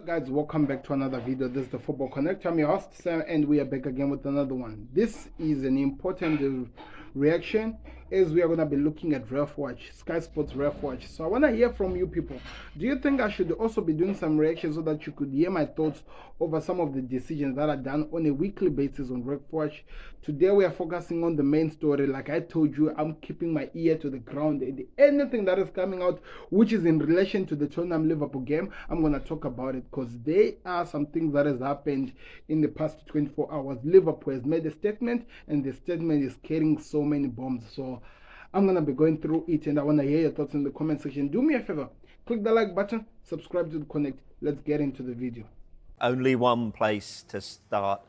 Guys, welcome back to another video. This is the Football Connect. I'm your host Sam, and we are back again with another one. This is an important reaction, as we are going to be looking at Ref Watch, Sky Sports Ref Watch. So I want to hear from you people. Do you think I should also be doing some reactions so that you could hear my thoughts over some of the decisions that are done on a weekly basis on Ref Watch? Today we are focusing on the main story. Like I told you, I'm keeping my ear to the ground, and anything that is coming out which is in relation to the Tottenham Liverpool game, I'm going to talk about it, because there are some things that has happened in the past 24 hours. Liverpool has made a statement, and the statement is carrying so many bombs. So I'm going to be going through it, and I want to hear your thoughts in the comment section. Do me a favor, click the like button, subscribe to the Connect. Let's get into the video. Only one place to start.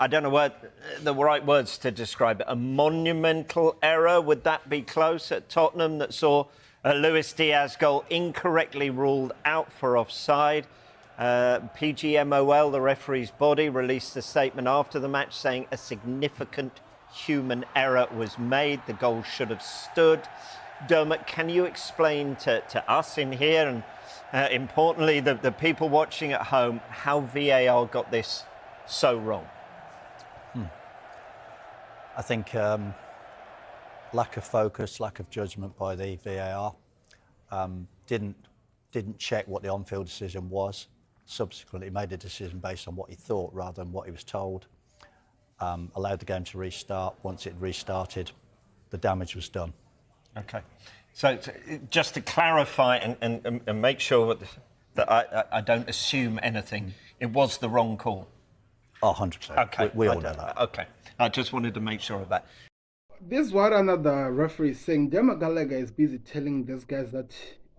I don't know what the right words to describe it. A monumental error, would that be close, at Tottenham, that saw a Luis Diaz goal incorrectly ruled out for offside? PGMOL, the referee's body, released a statement after the match saying a significant human error was made. The goal should have stood. Dermot, can you explain to us in here and importantly the people watching at home how VAR got this so wrong? I think lack of focus, lack of judgment by the VAR. Didn't check what the on-field decision was. Subsequently made a decision based on what he thought rather than what he was told. Allowed the game to restart. Once it restarted, the damage was done. Okay. So just to clarify and make sure that I don't assume anything, it was the wrong call. Oh, 100%. Okay. We all know that. Okay. I just wanted to make sure of that. This is what another referee is saying. Dermot Gallagher is busy telling these guys that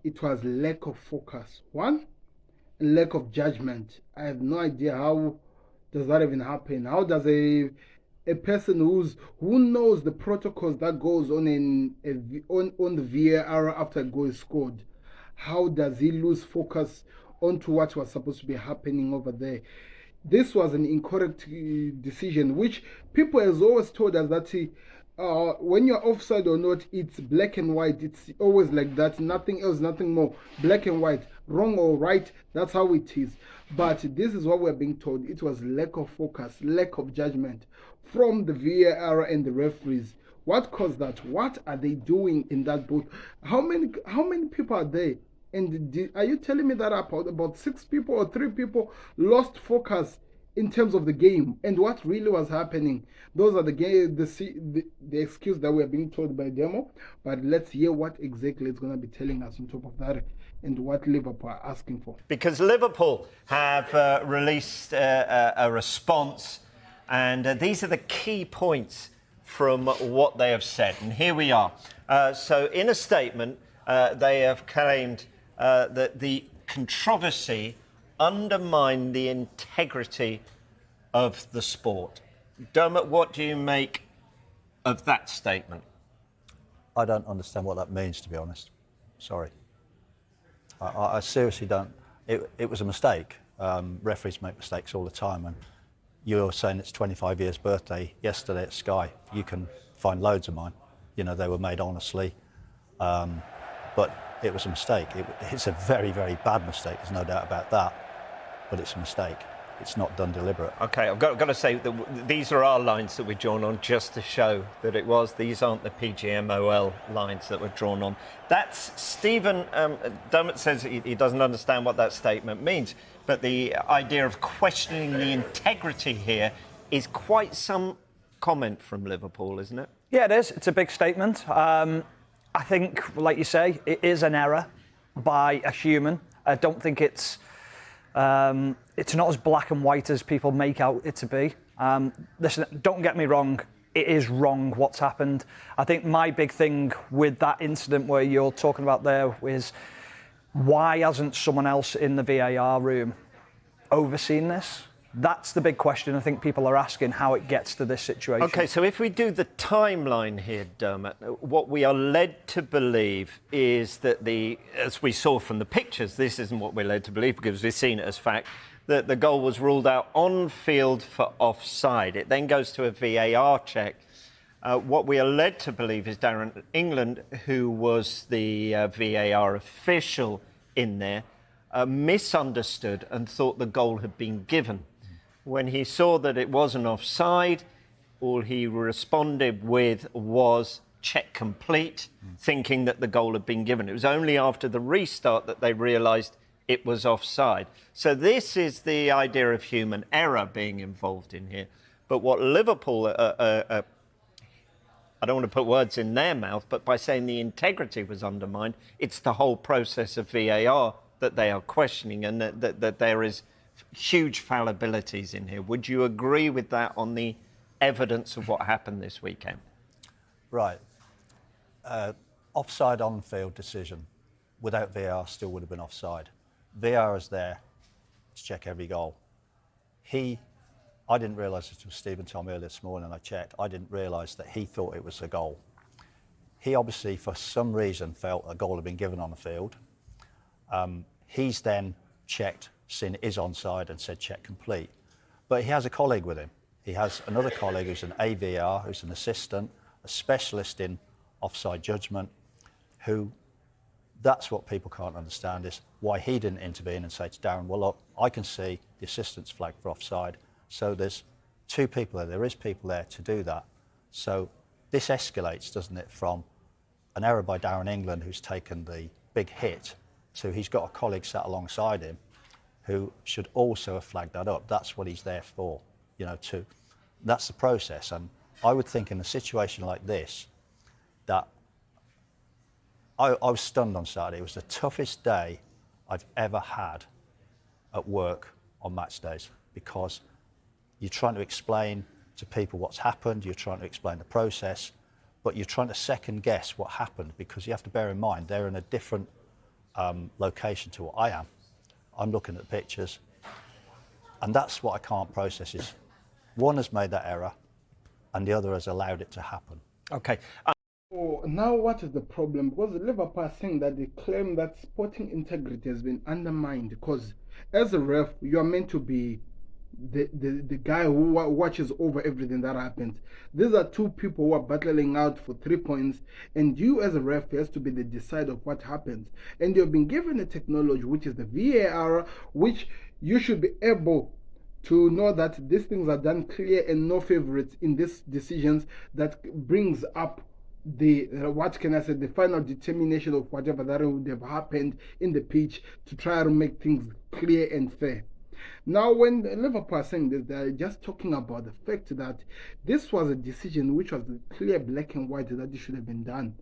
it was lack of focus. One, lack of judgment. I have no idea how does that even happen. How does a person who knows the protocols that goes on on the VAR after a goal is scored, how does he lose focus onto what was supposed to be happening over there? This was an incorrect decision, which people has always told us that when you're offside or not, it's black and white. It's always like that. Nothing else, nothing more. Black and white, wrong or right. That's how it is. But this is what we're being told. It was lack of focus, lack of judgment from the VAR and the referees. What caused that? What are they doing in that booth? How many people are there? And are you telling me that about 6 people or 3 people lost focus in terms of the game and what really was happening? Those are the excuse that we're being told by Demo. But let's hear what exactly it's going to be telling us on top of that, and what Liverpool are asking for. Because Liverpool have released a response, and these are the key points from what they have said. And here we are. So in a statement, they have claimed that the controversy undermined the integrity of the sport. Dermot, what do you make of that statement? I don't understand what that means, to be honest. Sorry. I seriously don't. It was a mistake. Referees make mistakes all the time, and you're saying it's 25 years birthday yesterday at Sky. You can find loads of mine. You know, they were made honestly. But it was a mistake. It's a very, very bad mistake. There's no doubt about that. But it's a mistake. It's not done deliberate. OK, I've got to say that these are our lines that we've drawn on just to show that it was. These aren't the PGMOL lines that were drawn on. That's Stephen. Dermot says he doesn't understand what that statement means. But the idea of questioning the integrity here is quite some comment from Liverpool, isn't it? Yeah, it is. It's a big statement. I think, like you say, it is an error by a human. I don't think it's not as black and white as people make out it to be. Listen, don't get me wrong. It is wrong what's happened. I think my big thing with that incident where you're talking about there is, why hasn't someone else in the VAR room overseen this? That's the big question I think people are asking, how it gets to this situation. OK, so if we do the timeline here, Dermot, what we are led to believe is that as we saw from the pictures, this isn't what we're led to believe because we've seen it as fact, that the goal was ruled out on field for offside. It then goes to a VAR check. What we are led to believe is Darren England, who was the VAR official in there, misunderstood and thought the goal had been given. When he saw that it wasn't offside, all he responded with was check complete, thinking that the goal had been given. It was only after the restart that they realised it was offside. So this is the idea of human error being involved in here. But what Liverpool, I don't want to put words in their mouth, but by saying the integrity was undermined, it's the whole process of VAR that they are questioning, and that there is huge fallibilities in here. Would you agree with that on the evidence of what happened this weekend? Right. Offside on-field decision without VAR still would have been offside. VAR is there to check every goal. I didn't realise it was Stephen told me earlier this morning, I checked. I didn't realise that he thought it was a goal. He obviously, for some reason, felt a goal had been given on the field. He's then checked, seen it is onside, and said check complete. But he has a colleague with him. He has another colleague who's an AVR, who's an assistant, a specialist in offside judgment, who, that's what people can't understand, is why he didn't intervene and say to Darren, well, look, I can see the assistant's flagged for offside, so there's two people there. There is people there to do that. So this escalates, doesn't it, from an error by Darren England, who's taken the big hit, to he's got a colleague sat alongside him who should also have flagged that up. That's what he's there for, that's the process. And I would think in a situation like this, that I was stunned on Saturday. It was the toughest day I've ever had at work on match days, because you're trying to explain to people what's happened, you're trying to explain the process, but you're trying to second guess what happened, because you have to bear in mind they're in a different location to what I am. I'm looking at the pictures, and that's what I can't process, is one has made that error and the other has allowed it to happen. Okay. Now what is the problem? Because Liverpool are saying that they claim that sporting integrity has been undermined, because as a ref you are meant to be the guy who watches over everything that happens. These are two people who are battling out for 3 points, and you as a ref has to be the decider of what happens. And you've been given a technology which is the VAR, which you should be able to know that these things are done clear and no favorites in these decisions, that brings up the the final determination of whatever that would have happened in the pitch, to try to make things clear and fair. Now, when Liverpool are saying this, they're just talking about the fact that this was a decision which was clear, black and white, that it should have been done,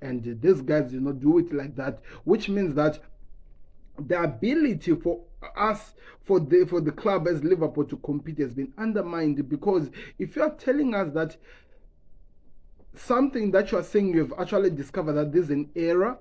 and these guys did not do it like that, which means that the ability for us, for the club as Liverpool to compete, has been undermined. Because if you are telling us that something that you are saying you've actually discovered that this is an error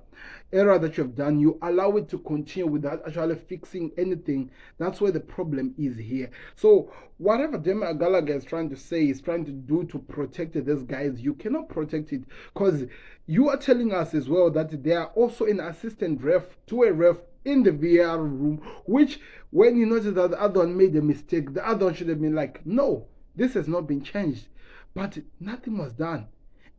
that you have done, you allow it to continue without actually fixing anything, that's where the problem is here. So whatever Dermot Gallagher is trying to say, is trying to do to protect these guys, you cannot protect it, because you are telling us as well that they are also an assistant ref to a ref in the VAR room, which when you notice that the other one made a mistake, the other one should have been like, no, this has not been changed. But nothing was done.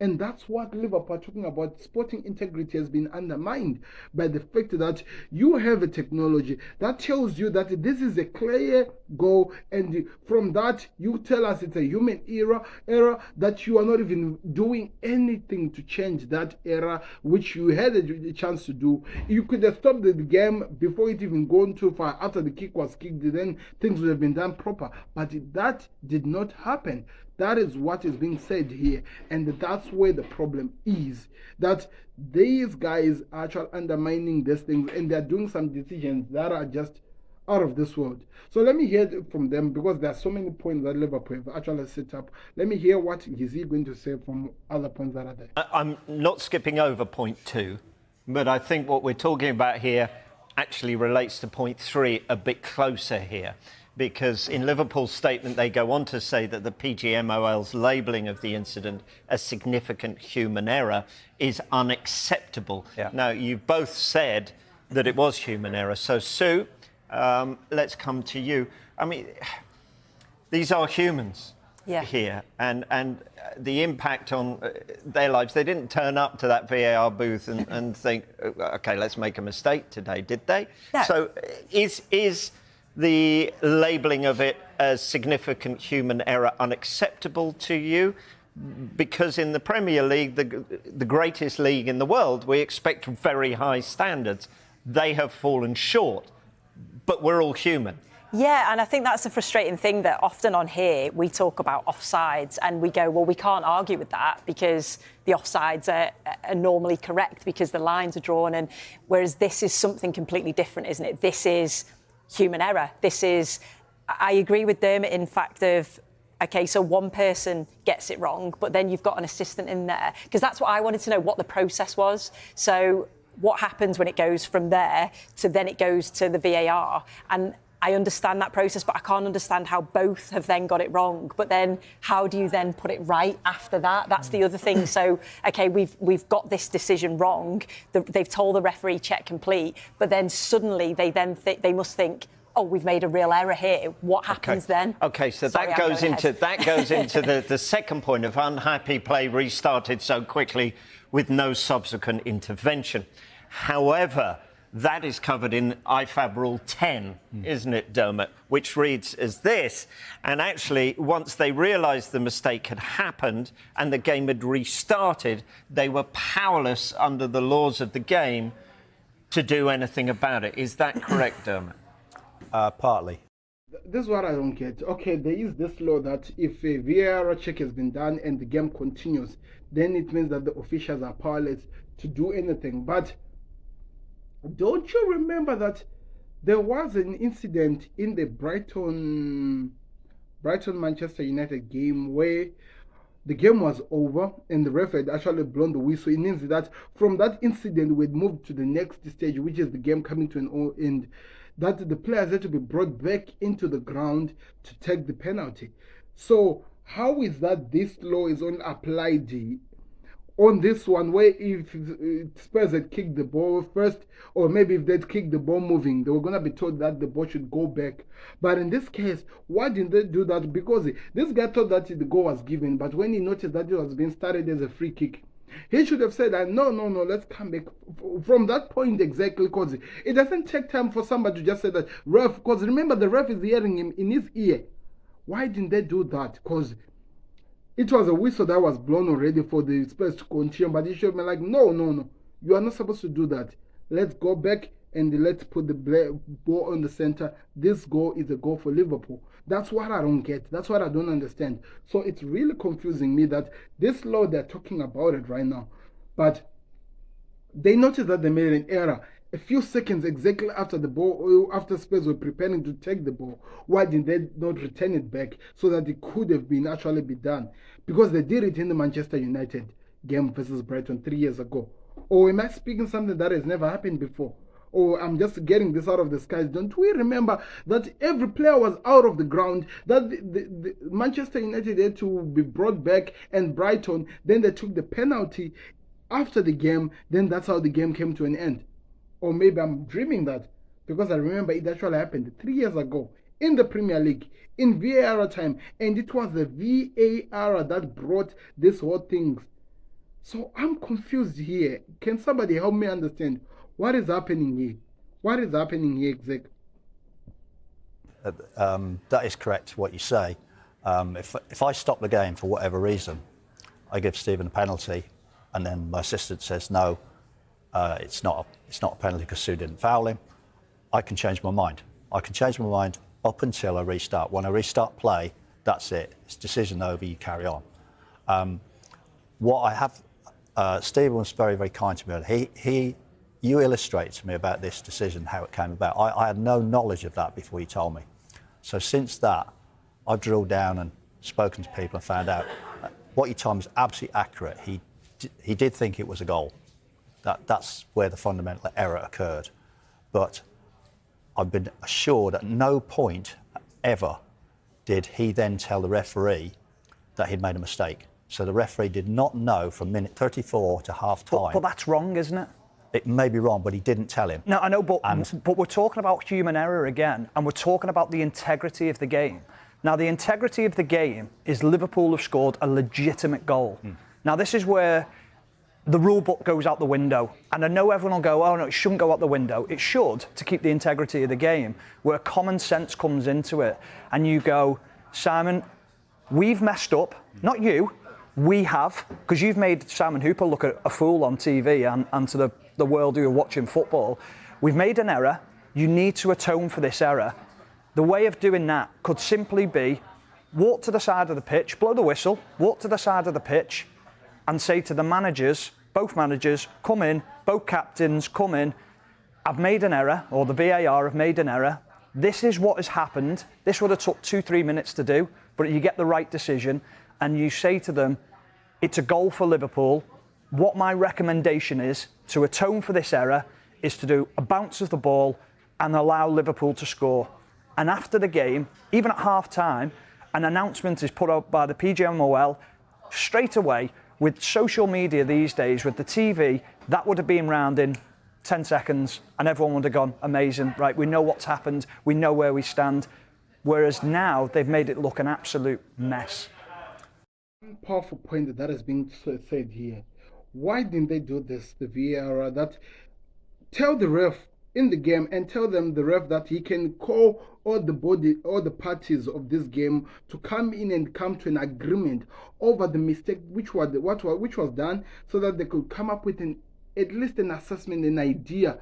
And that's what Liverpool are talking about. Sporting integrity has been undermined by the fact that you have a technology that tells you that this is a clear goal, and from that you tell us it's a human error that you are not even doing anything to change that error, which you had a chance to do. You could have stopped the game before it even gone too far. After the kick was kicked, then things would have been done proper. But that did not happen. That is what is being said here, and that's where the problem is, that these guys are actually undermining these things, and they're doing some decisions that are just out of this world. So let me hear from them, because there are so many points that Liverpool have actually set up. Let me hear what is he going to say from other points that are there. I'm not skipping over point 2, but I think what we're talking about here actually relates to point 3 a bit closer here. Because in Liverpool's statement, they go on to say that the PGMOL's labelling of the incident as significant human error is unacceptable. Yeah. Now, you've both said that it was human error. So, Sue, let's come to you. I mean, these are humans. here and the impact on their lives. They didn't turn up to that VAR booth and think, OK, let's make a mistake today, did they? No. So is the labelling of it as significant human error unacceptable to you? Because in the Premier League, the greatest league in the world, we expect very high standards. They have fallen short, but we're all human. Yeah, and I think that's the frustrating thing, that often on here we talk about offsides and we go, well, we can't argue with that because the offsides are normally correct because the lines are drawn. And whereas this is something completely different, isn't it? This is human error. This is, I agree with Dermot in fact of, OK, so one person gets it wrong, but then you've got an assistant in there. Because that's what I wanted to know, what the process was. So what happens when it goes from there to then it goes to the VAR? And I understand that process, but I can't understand how both have then got it wrong. But then how do you then put it right after that? That's the other thing. So, OK, we've got this decision wrong. They've told the referee check complete, but then suddenly they must think, oh, we've made a real error here. What happens then? OK, so Sorry, that goes into the second point of unhappy play restarted so quickly with no subsequent intervention. However, that is covered in IFAB Rule 10, isn't it, Dermot? Which reads as this. And actually, once they realised the mistake had happened and the game had restarted, they were powerless under the laws of the game to do anything about it. Is that correct, Dermot? Partly. This is what I don't get. Okay, there is this law that if a VAR check has been done and the game continues, then it means that the officials are powerless to do anything. But don't you remember that there was an incident in the Brighton Manchester United game where the game was over and the ref had actually blown the whistle? It means that from that incident we'd moved to the next stage, which is the game coming to an end, that the players had to be brought back into the ground to take the penalty. So how is that this law is only applied on this one, where if Spurs had kicked the ball first, or maybe if they'd kicked the ball moving, they were going to be told that the ball should go back? But in this case, why didn't they do that? Because this guy thought that the goal was given, but when he noticed that it was being started as a free kick, he should have said that, no, let's come back from that point exactly, because it doesn't take time for somebody to just say that, ref, because remember the ref is hearing him in his ear. Why didn't they do that? Because it was a whistle that was blown already for the Spurs to continue, but he should have been like, no, you are not supposed to do that. Let's go back and let's put the ball on the center. This goal is a goal for Liverpool. That's what I don't get. That's what I don't understand. So it's really confusing me that this law, they're talking about it right now, but they noticed that they made an error a few seconds exactly after the ball, after Spurs were preparing to take the ball. Why didn't they not return it back so that it could have been actually be done? Because they did it in the Manchester United game versus Brighton 3 years ago. Or am I speaking something that has never happened before? Or I'm just getting this out of the skies? Don't we remember that every player was out of the ground, that the Manchester United had to be brought back, and Brighton, then they took the penalty after the game, then that's how the game came to an end. Or maybe I'm dreaming that, because I remember it actually happened 3 years ago in the Premier League, in VAR time, and it was the VAR that brought this whole thing. So I'm confused here. Can somebody help me understand what is happening here? What is happening here exactly? That is correct, what you say. If I stop the game for whatever reason, I give Stephen a penalty, and then my assistant says no, it's not a penalty because Sue didn't foul him, I can change my mind. I can change my mind up until I restart. When I restart play, that's it. It's decision over, you carry on. What I have, Stephen was very, very kind to me. You illustrated to me about this decision, how it came about. I had no knowledge of that before you told me. So since that, I've drilled down and spoken to people and found out what you told me is absolutely accurate. He did think it was a goal. That's where the fundamental error occurred. But I've been assured at no point ever did he then tell the referee that he'd made a mistake. So the referee did not know from minute 34 to half-time. But that's wrong, isn't it? It may be wrong, but he didn't tell him. No, I know, but we're talking about human error again, and we're talking about the integrity of the game. Now, the integrity of the game is Liverpool have scored a legitimate goal. Now, this is where the rule book goes out the window. And I know everyone will go, oh no, it shouldn't go out the window. It should, to keep the integrity of the game, where common sense comes into it. And you go, Simon, we've messed up. Not you, we have. Because you've made Simon Hooper look a fool on TV and to the world who are watching football. We've made an error. You need to atone for this error. The way of doing that could simply be walk to the side of the pitch, blow the whistle, walk to the side of the pitch and say to the managers, both managers, come in, both captains, come in. I've made an error, or the VAR have made an error. This is what has happened. This would have took 2-3 minutes to do, but you get the right decision and you say to them, it's a goal for Liverpool. What my recommendation is to atone for this error is to do a bounce of the ball and allow Liverpool to score. And after the game, even at half-time, an announcement is put out by the PGMOL straight away. With social media these days, with the TV, that would have been round in 10 seconds and everyone would have gone, amazing, right, we know what's happened, we know where we stand. Whereas now, they've made it look an absolute mess. One powerful point that has been said here. Why didn't they do this, the VAR, that tell the ref in the game and tell them, the ref, that he can call all the parties of this game to come in and come to an agreement over the mistake which was done, so that they could come up with at least an assessment, an idea,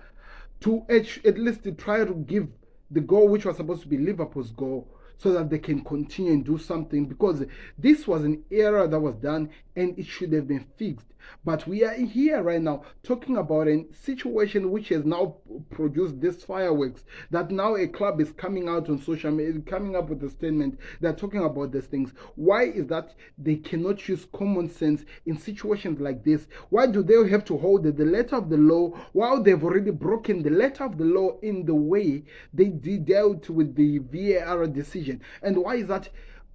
to at least to try to give the goal which was supposed to be Liverpool's goal, so that they can continue and do something, because this was an error that was done and it should have been fixed. But we are here right now talking about a situation which has now produced this fireworks, that now a club is coming out on social media, coming up with a statement. They're talking about these things. Why is that they cannot use common sense in situations like this? Why do they have to hold the letter of the law while they've already broken the letter of the law in the way they dealt with the VAR decision? And why is that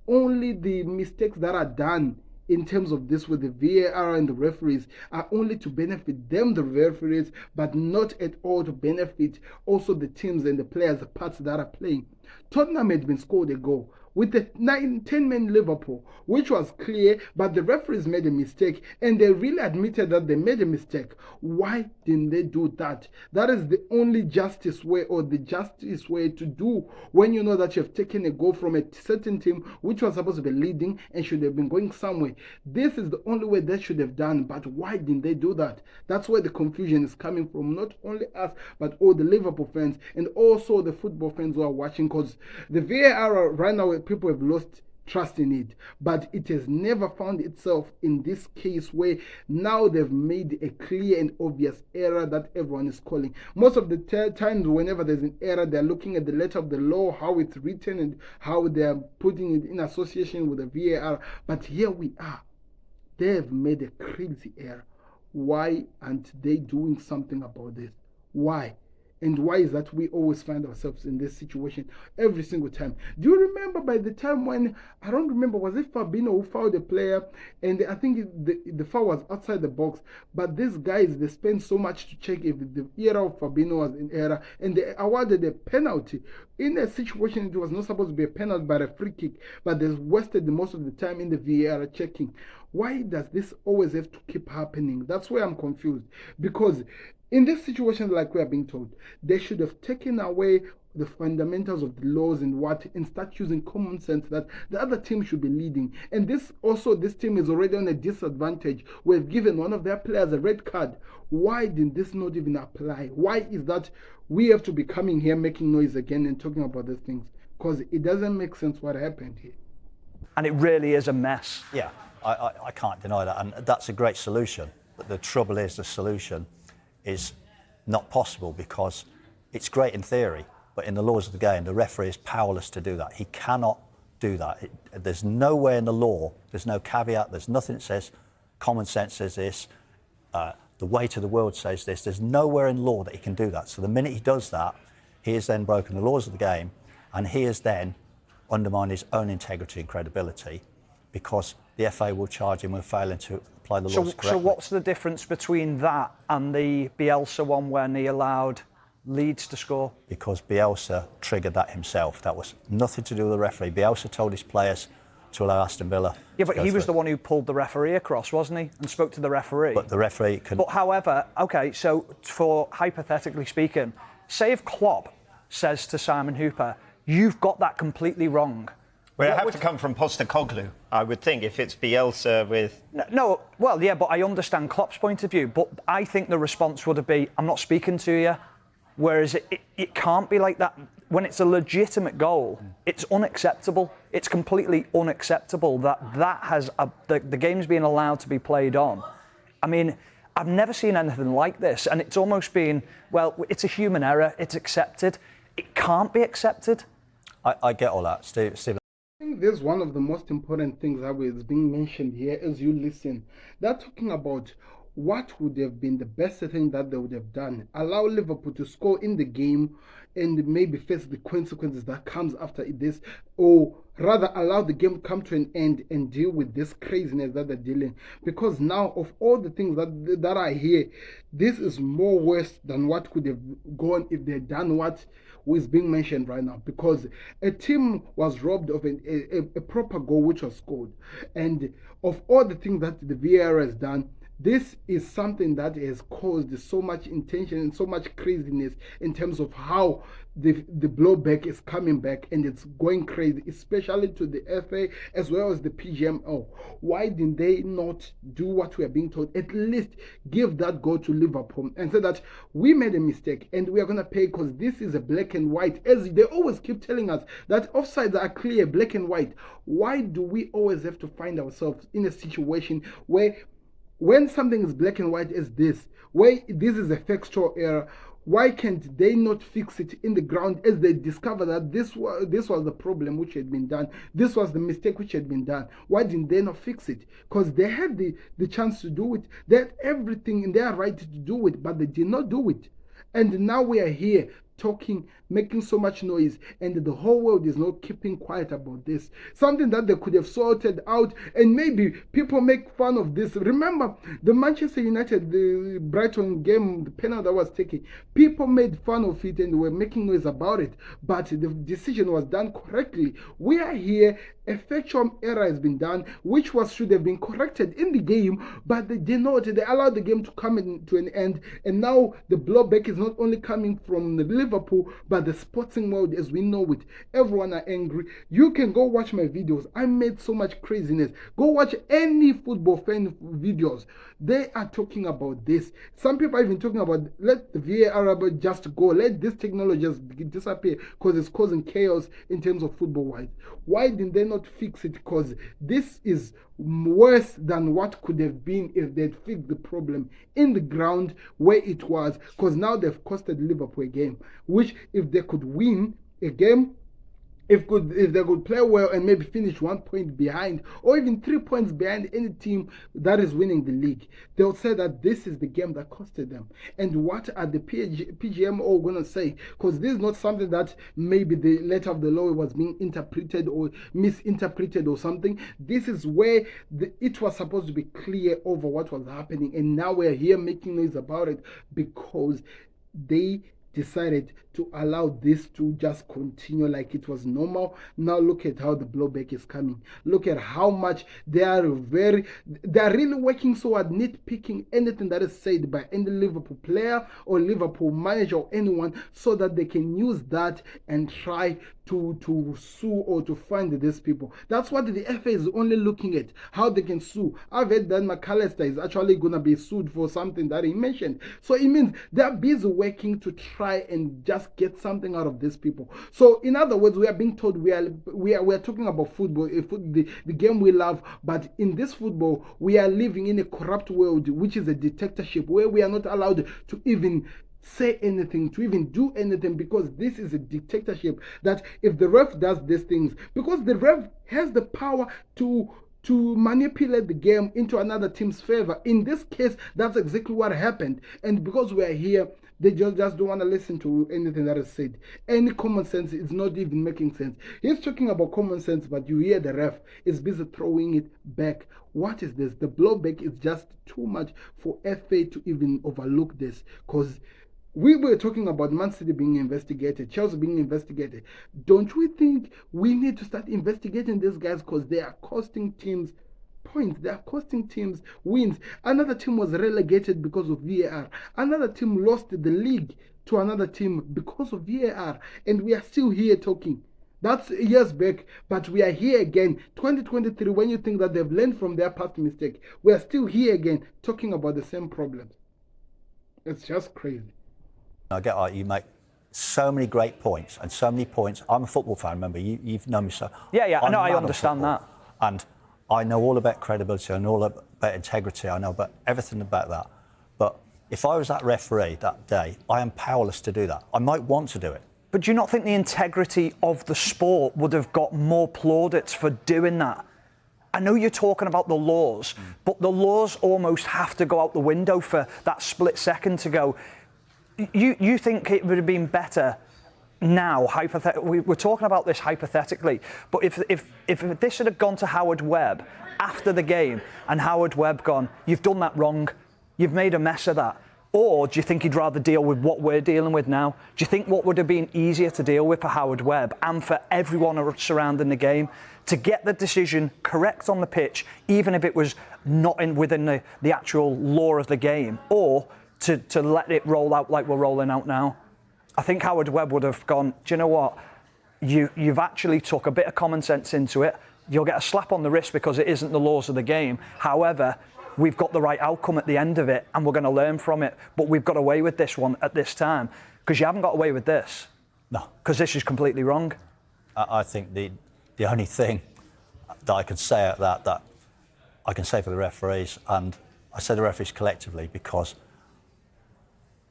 only the mistakes that are done in terms of this with the VAR and the referees are only to benefit them, the referees, but not at all to benefit also the teams and the players, the parts that are playing? Tottenham had been scored a goal with the 10-man Liverpool, which was clear, but the referees made a mistake, and they really admitted that they made a mistake. Why didn't they do that? That is the only justice way, or the justice way to do, when you know that you have taken a goal from a certain team which was supposed to be leading and should have been going somewhere. This is the only way they should have done, but why didn't they do that? That's where the confusion is coming from, not only us, but all the Liverpool fans and also the football fans who are watching, because the VAR right now, people have lost trust in it, but it has never found itself in this case where now they've made a clear and obvious error that everyone is calling. Most of the times whenever there's an error, they're looking at the letter of the law, how it's written and how they're putting it in association with the VAR. But here we are, they have made a crazy error. Why aren't they doing something about this? Why? And why is that we always find ourselves in this situation every single time? Do you remember by the time when, I don't remember, was it Fabinho who fouled a player, and I think the foul was outside the box, but these guys, they spend so much to check if the error of Fabinho was in error, and they awarded a penalty. In a situation it was not supposed to be a penalty but a free kick, but they wasted most of the time in the VAR checking. Why does this always have to keep happening? That's where I'm confused, because in this situation, like we are being told, they should have taken away the fundamentals of the laws and start using common sense that the other team should be leading. And this team is already on a disadvantage. We've given one of their players a red card. Why did this not even apply? Why is that we have to be coming here making noise again and talking about these things? Because it doesn't make sense what happened here. And it really is a mess. Yeah, I can't deny that, and that's a great solution. But the trouble is, the solution is not possible, because it's great in theory, but in the laws of the game, the referee is powerless to do that. He cannot do that. There's nowhere in the law, there's no caveat, there's nothing that says common sense says this, the weight of the world says this. There's nowhere in law that he can do that. So the minute he does that, he has then broken the laws of the game, and he has then undermined his own integrity and credibility, because the FA will charge him with failing to apply the laws correctly. So what's the difference between that and the Bielsa one when he allowed Leeds to score. Because Bielsa triggered that himself. That was nothing to do with the referee. Bielsa told his players to allow Aston Villa. Yeah, but he was the one who pulled the referee across, wasn't he? And spoke to the referee. But the referee can... But however, okay, so for hypothetically speaking, say if Klopp says to Simon Hooper, you've got that completely wrong. Well, it have to come from Postecoglou, I would think, if it's Bielsa with... No, well, yeah, but I understand Klopp's point of view, but I think the response would have been, I'm not speaking to you. Whereas it can't be like that. When it's a legitimate goal, it's unacceptable. It's completely unacceptable that the game's being allowed to be played on. I mean, I've never seen anything like this, and it's almost been, well, it's a human error, it's accepted. It can't be accepted. I get all that, Steve. I think this is one of the most important things that is being mentioned here as you listen. They're talking about what would have been the best thing that they would have done. Allow Liverpool to score in the game and maybe face the consequences that comes after this, or rather allow the game to come to an end and deal with this craziness that they're dealing. Because now, of all the things that I hear, this is more worse than what could have gone if they had done what is being mentioned right now. Because a team was robbed of a proper goal which was scored, and of all the things that the VAR has done, this is something that has caused so much intention and so much craziness in terms of how the blowback is coming back, and it's going crazy, especially to the FA as well as the PGMO. Why didn't they not do what we are being told? At least give that goal to Liverpool and say that we made a mistake and we are going to pay, because this is a black and white. As they always keep telling us that offsides are clear, black and white. Why do we always have to find ourselves in a situation where when something is black and white as this, where this is a factual error, why can't they not fix it in the ground as they discover that this was the problem which had been done, this was the mistake which had been done? Why didn't they not fix it? Because they had the chance to do it. They had everything in their right to do it, but they did not do it. And now we are here talking, making so much noise, and the whole world is not keeping quiet about this. Something that they could have sorted out, and maybe people make fun of this. Remember the Manchester United, the Brighton game, the penalty that was taken. People made fun of it and were making noise about it, but the decision was done correctly. We are here, a factual error has been done, which should have been corrected in the game, but they did not. They allowed the game to come to an end, and now the blowback is not only coming from the Liverpool, but the sporting world as we know it. Everyone are angry. You can go watch my videos. I made so much craziness. Go watch any football fan videos. They are talking about this. Some people are even talking about, let the VAR just go. Let this technology just disappear, because it's causing chaos in terms of football wise. Why didn't they not fix it? Because this is worse than what could have been if they'd fixed the problem in the ground where it was, because now they've costed Liverpool a game, which if they could win a game, if they could play well and maybe finish 1 point behind, or even 3 points behind any team that is winning the league, they'll say that this is the game that costed them. And what are the PGMO going to say? Because this is not something that maybe the letter of the law was being interpreted or misinterpreted or something. This is where it was supposed to be clear over what was happening, and now we're here making noise about it because they decided to allow this to just continue like it was normal. Now look at how the blowback is coming. Look at how much they are really working so hard, nitpicking anything that is said by any Liverpool player or Liverpool manager or anyone, so that they can use that and try to sue or to find these people. That's what the FA is only looking at, how they can sue. I've heard that McAllister is actually going to be sued for something that he mentioned. So it means they're busy working to try and just get something out of these people. So in other words, we are being told we are talking about football, the game we love, but in this football we are living in a corrupt world, which is a dictatorship, where we are not allowed to even say anything, to even do anything, because this is a dictatorship. That if the ref does these things, because the ref has the power to manipulate the game into another team's favor. In this case, that's exactly what happened. And because we are here, they just don't want to listen to anything that is said. Any common sense is not even making sense. He's talking about common sense, but you hear the ref is busy throwing it back. What is this? The blowback is just too much for FA to even overlook this, because We were talking about Man City being investigated, Chelsea being investigated. Don't we think we need to start investigating these guys because they are costing teams points, they are costing teams wins? Another team was relegated because of VAR. Another team lost the league to another team because of VAR, and we are still here talking. That's years back, but we are here again. 2023, when you think that they've learned from their past mistake, we are still here again talking about the same problems. It's just crazy. I get you make so many great points and so many points. I'm a football fan, remember, you've known me so. Yeah, I'm no, mad I on understand football, that. And I know all about credibility, I know all about integrity, I know about everything about that. But if I was that referee that day, I am powerless to do that. I might want to do it. But do you not think the integrity of the sport would have got more plaudits for doing that? I know you're talking about the laws, but the laws almost have to go out the window for that split second to go. You think it would have been better now, we're talking about this hypothetically, but if this had gone to Howard Webb after the game and Howard Webb gone, you've done that wrong, you've made a mess of that, or do you think he'd rather deal with what we're dealing with now? Do you think what would have been easier to deal with for Howard Webb and for everyone surrounding the game to get the decision correct on the pitch, even if it was not within the actual law of the game, or to let it roll out like we're rolling out now? I think Howard Webb would have gone, do you know what? You've actually took a bit of common sense into it. You'll get a slap on the wrist because it isn't the laws of the game. However, we've got the right outcome at the end of it and we're going to learn from it. But we've got away with this one at this time because you haven't got away with this. No. Because this is completely wrong. I think the only thing that I could say at that I can say for the referees, and I say the referees collectively, because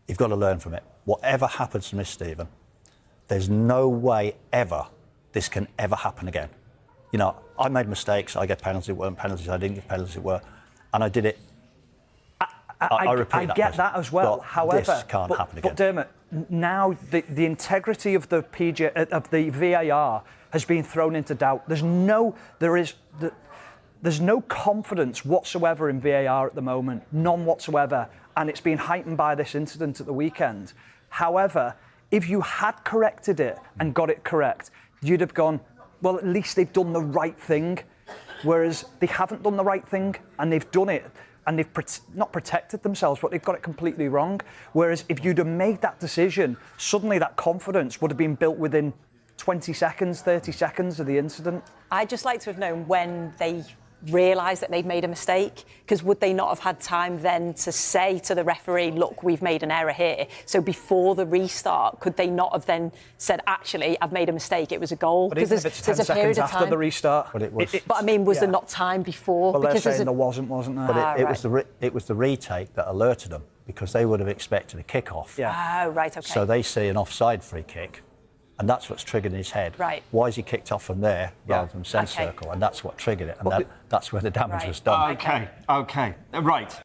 you've got to learn from it. Whatever happens to Miss Stephen, there's no way ever this can ever happen again. You know, I made mistakes, I get penalties, it weren't penalties, I didn't get penalties, it were, and I did it. I repeat I get that as well. However, this can't happen again. But Dermot, now the integrity of the the VAR has been thrown into doubt. There's no confidence whatsoever in VAR at the moment, none whatsoever, and it's been heightened by this incident at the weekend. However, if you had corrected it and got it correct, you'd have gone, well, at least they've done the right thing. Whereas they haven't done the right thing, and they've done it, and they've not protected themselves, but they've got it completely wrong. Whereas if you'd have made that decision, suddenly that confidence would have been built within 20 seconds, 30 seconds of the incident. I'd just like to have known when they realised that they'd made a mistake, because would they not have had time then to say to the referee, look, we've made an error here? So before the restart, could they not have then said, actually, I've made a mistake, it was a goal? But even if it's 10 seconds after the restart. But it was. But I mean, was there not time before? Well, they're saying there wasn't there? But it was the retake that alerted them, because they would have expected a kick-off. Yeah. Oh, right, okay. So they see an offside free kick, and that's what's triggered in his head. Right. Why is he kicked off from there rather than centre circle? And that's what triggered it, and that's where the damage was done. Okay, right.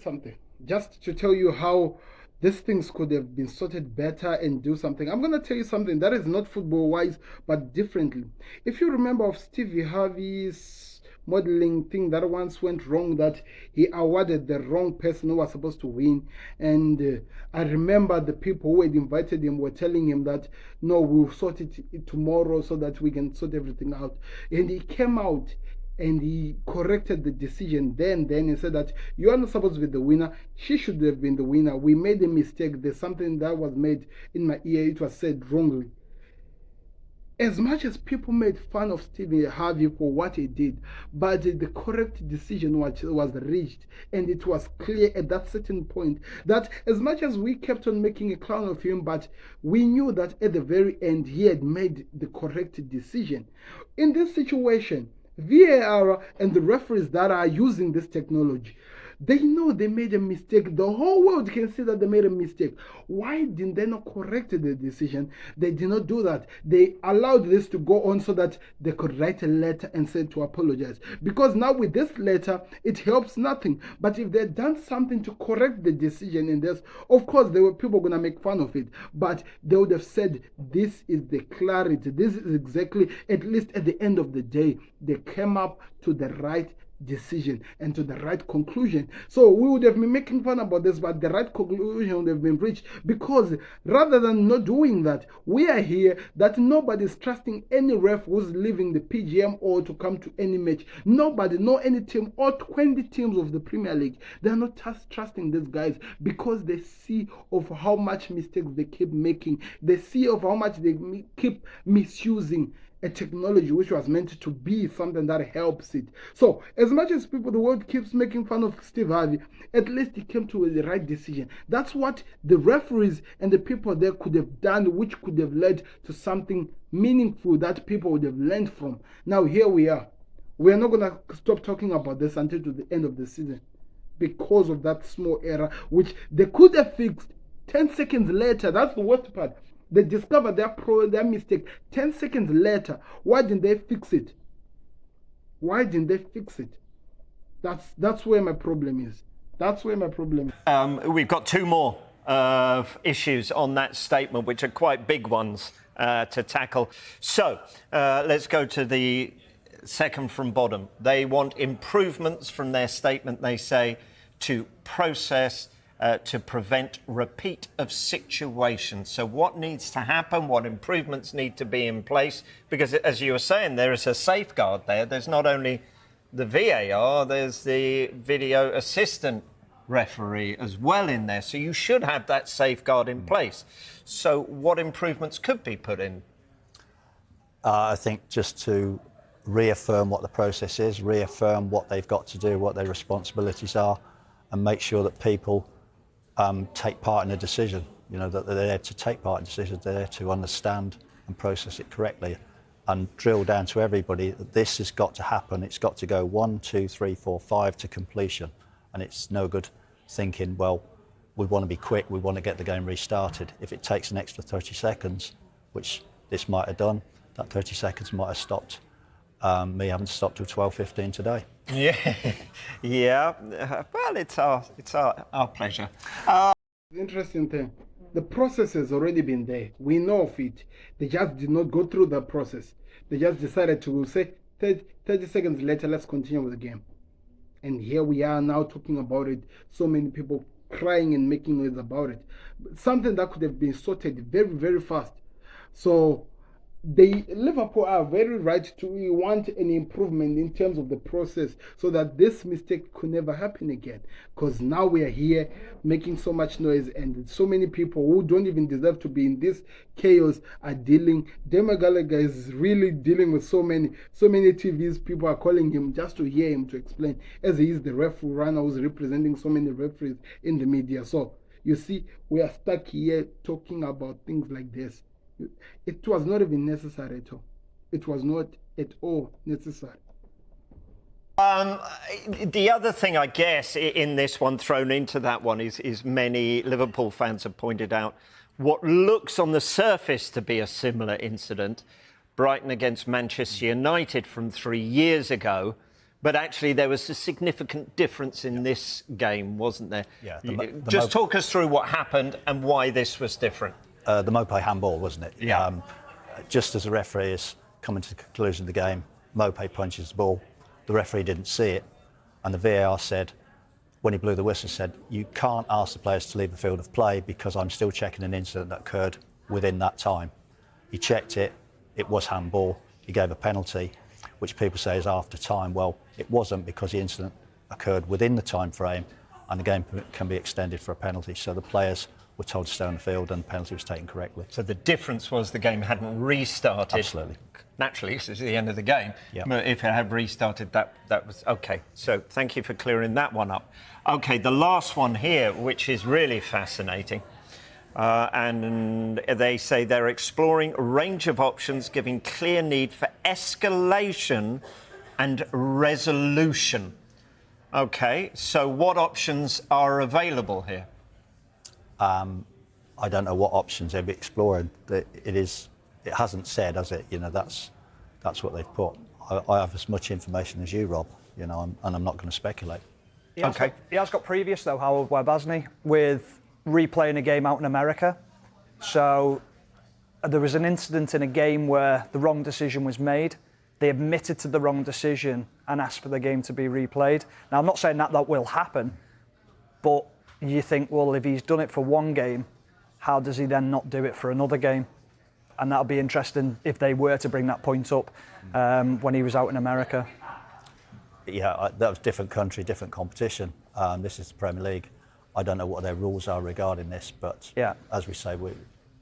Something just to tell you how these things could have been sorted better and do something. I'm going to tell you something that is not football wise, but differently. If you remember of Stevie Harvey's modeling thing that once went wrong, that he awarded the wrong person who was supposed to win, and I remember the people who had invited him were telling him that no, we'll sort it tomorrow so that we can sort everything out, and he came out and he corrected the decision then and said that you are not supposed to be the winner, she should have been the winner, we made a mistake, there's something that was made in my ear, it was said wrongly. As much as people made fun of Stephen Harvey for what he did, but the correct decision was reached, and it was clear at that certain point that as much as we kept on making a clown of him, but we knew that at the very end he had made the correct decision. In this situation, VAR and the referees that are using this technology, they know they made a mistake. The whole world can see that they made a mistake. Why didn't they not correct the decision? They did not do that. They allowed this to go on so that they could write a letter and say to apologize. Because now with this letter, it helps nothing. But if they had done something to correct the decision in this, of course, there were people going to make fun of it. But they would have said, this is the clarity. This is exactly, at least at the end of the day, they came up to the right decision and to the right conclusion. So we would have been making fun about this, but the right conclusion would have been reached, because rather than not doing that, we are here that nobody's trusting any ref who's leaving the PGM or to come to any match. Nobody, no any team, all 20 teams of the Premier League, they're not trusting these guys, because they see of how much mistakes they keep making. They see of how much they keep misusing a technology which was meant to be something that helps it. So as much as the world keeps making fun of Steve Harvey, at least he came to the right decision. That's what the referees and the people there could have done, which could have led to something meaningful that people would have learned from. Now here we are. We are not going to stop talking about this until to the end of the season, because of that small error which they could have fixed 10 seconds later. That's the worst part. They discovered their mistake 10 seconds later. Why didn't they fix it? Why didn't they fix it? That's where my problem is. That's where my problem is. We've got two more issues on that statement, which are quite big ones to tackle. So let's go to the second from bottom. They want improvements from their statement, they say, to process to prevent repeat of situations. So what needs to happen? What improvements need to be in place? Because as you were saying, there is a safeguard there. There's not only the VAR, there's the video assistant referee as well in there. So you should have that safeguard in place. So what improvements could be put in? I think just to reaffirm what the process is, reaffirm what they've got to do, what their responsibilities are, and make sure that people take part in a decision. You know, that they're there to take part in decisions, they're there to understand and process it correctly, and drill down to everybody that this has got to happen. It's got to go 1, 2, 3, 4, 5 to completion. And it's no good thinking, well, we want to be quick, we want to get the game restarted. If it takes an extra 30 seconds, which this might have done, that 30 seconds might have stopped me having to stop till 12:15 today. Yeah. Well, it's our pleasure. The interesting thing, the process has already been there. We know of it. They just did not go through the process. They just decided to say 30 seconds later, let's continue with the game. And here we are now talking about it. So many people crying and making noise about it. Something that could have been sorted very, very fast. So Liverpool are very right to want an improvement in terms of the process, so that this mistake could never happen again. Because now we are here making so much noise, and so many people who don't even deserve to be in this chaos are dealing. Dermot Gallagher is really dealing with so many TVs. People are calling him just to hear him to explain, as he is the referee runner who's representing so many referees in the media. So you see, we are stuck here talking about things like this. It was not even necessary at all. It was not at all necessary. The other thing, I guess, in this one, thrown into that one, is many Liverpool fans have pointed out what looks on the surface to be a similar incident, Brighton against Manchester United from 3 years ago. But actually, there was a significant difference in this game, wasn't there? Yeah. Just talk us through what happened and why this was different. The Mopé handball, wasn't it? Yeah. Just as the referee is coming to the conclusion of the game, Mopé punches the ball. The referee didn't see it, and the VAR said, when he blew the whistle, said, you can't ask the players to leave the field of play because I'm still checking an incident that occurred within that time. He checked it, it was handball, he gave a penalty, which people say is after time. Well, it wasn't, because the incident occurred within the time frame, and the game can be extended for a penalty. So the players were told to stay on the field, and the penalty was taken correctly. So the difference was the game hadn't restarted. Absolutely. Naturally, because it's the end of the game. Yep. But if it had restarted, that was OK. So thank you for clearing that one up. OK, the last one here, which is really fascinating. And they say they're exploring a range of options, giving clear need for escalation and resolution. OK, so what options are available here? I don't know what options they'll be exploring. It hasn't said, has it? You know, that's what they've put. I have as much information as you, Rob. You know, and I'm not going to speculate. He has got previous though, Howard Webb, hasn't he, with replaying a game out in America. So there was an incident in a game where the wrong decision was made. they admitted to the wrong decision and asked for the game to be replayed. Now, I'm not saying that will happen, but you think, well, if he's done it for one game, how does he then not do it for another game? And that'll be interesting if they were to bring that point up when he was out in America. Yeah, that was different country, different competition. This is the Premier League. I don't know what their rules are regarding this, but as we say,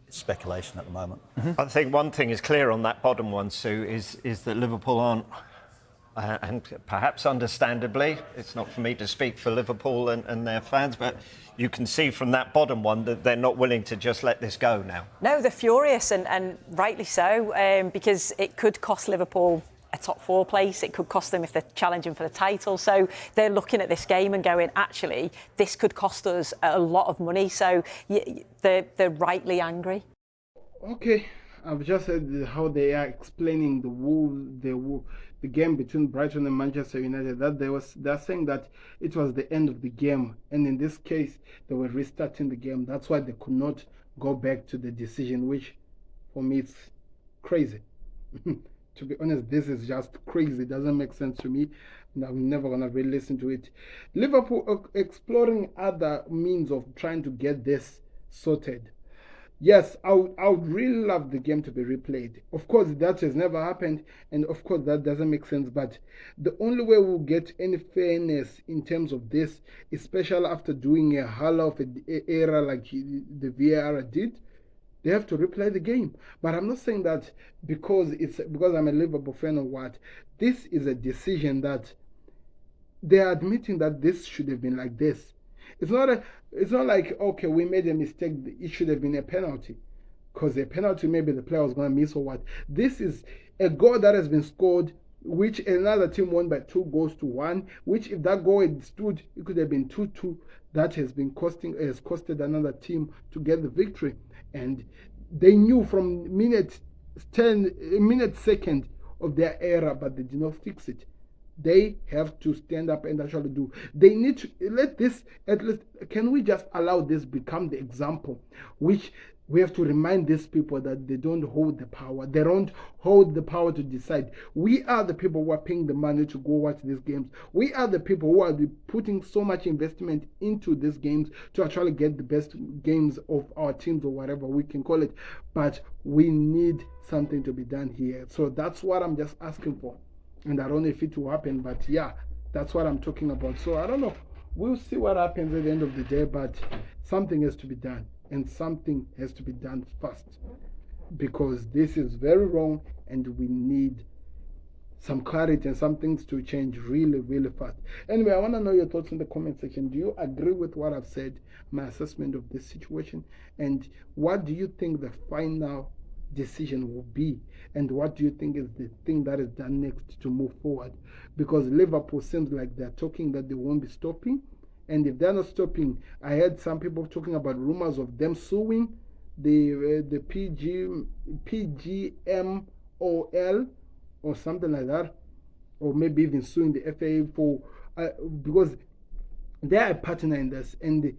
it's speculation at the moment. I think one thing is clear on that bottom one, Sue, is that Liverpool aren't, and perhaps understandably, it's not for me to speak for Liverpool and their fans, but you can see from that bottom one that they're not willing to just let this go now. No, they're furious, and rightly so, because it could cost Liverpool a top 4 place. It could cost them if they're challenging for the title. So they're looking at this game and going, actually, this could cost us a lot of money. So they're rightly angry. Okay, I've just said how they are explaining the game between Brighton and Manchester United. That they're saying that it was the end of the game, and in this case, they were restarting the game. That's why they could not go back to the decision, which, for me, it's crazy. To be honest, this is just crazy. It doesn't make sense to me. And I'm never going to really listen to it. Liverpool exploring other means of trying to get this sorted. Yes, I would really love the game to be replayed. Of course, that has never happened. And of course, that doesn't make sense. But the only way we'll get any fairness in terms of this, especially after doing a hell of an era like the VAR did, they have to replay the game. But I'm not saying that because I'm a Liverpool fan or what. This is a decision that they are admitting that this should have been like this. It's not like, okay, we made a mistake, it should have been a penalty. Because a penalty, maybe the player was going to miss or what. This is a goal that has been scored, which another team won by 2-1, which if that goal had stood, it could have been 2-2. That has costed another team to get the victory. And they knew from minute second of their era, but they did not fix it. They have to stand up and actually do. They need to let this, at least, can we just allow this become the example, which we have to remind these people that they don't hold the power. They don't hold the power to decide. We are the people who are paying the money to go watch these games. We are the people who are putting so much investment into these games to actually get the best games of our teams or whatever we can call it. But we need something to be done here. So that's what I'm just asking for. And I don't know if it will happen, but yeah, that's what I'm talking about. So I don't know. We'll see what happens at the end of the day, but something has to be done. And something has to be done fast, because this is very wrong and we need some clarity and some things to change really, really fast. Anyway, I want to know your thoughts in the comment section. Do you agree with what I've said, my assessment of this situation? And what do you think the final decision will be? And what do you think is the thing that is done next to move forward? Because Liverpool seems like they're talking that they won't be stopping. And if they're not stopping, I heard some people talking about rumors of them suing the PGMOL or something like that, or maybe even suing the FA for because they are a partner in this, and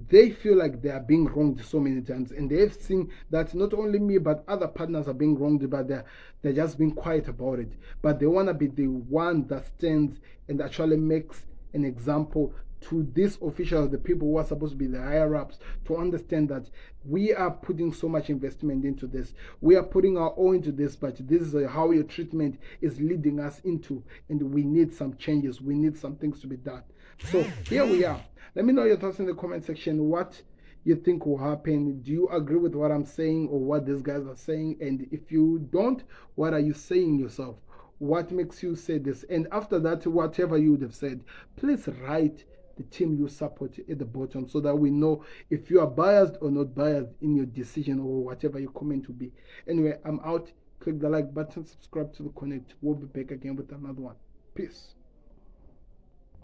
they feel like they are being wronged so many times, and they've seen that not only me but other partners are being wronged, but they're just being quiet about it. But they want to be the one that stands and actually makes an example to these officials, the people who are supposed to be the higher ups, to understand that we are putting so much investment into this. We are putting our own into this, but this is how your treatment is leading us into, and we need some changes. We need some things to be done. So here we are. Let me know your thoughts in the comment section. What you think will happen? Do you agree with what I'm saying or what these guys are saying? And if you don't, what are you saying yourself? What makes you say this? And after that, whatever you would have said, please write the team you support at the bottom, so that we know if you are biased or not biased in your decision or whatever your comment will be. Anyway, I'm out. Click the like button, subscribe to the Connect. We'll be back again with another one. Peace.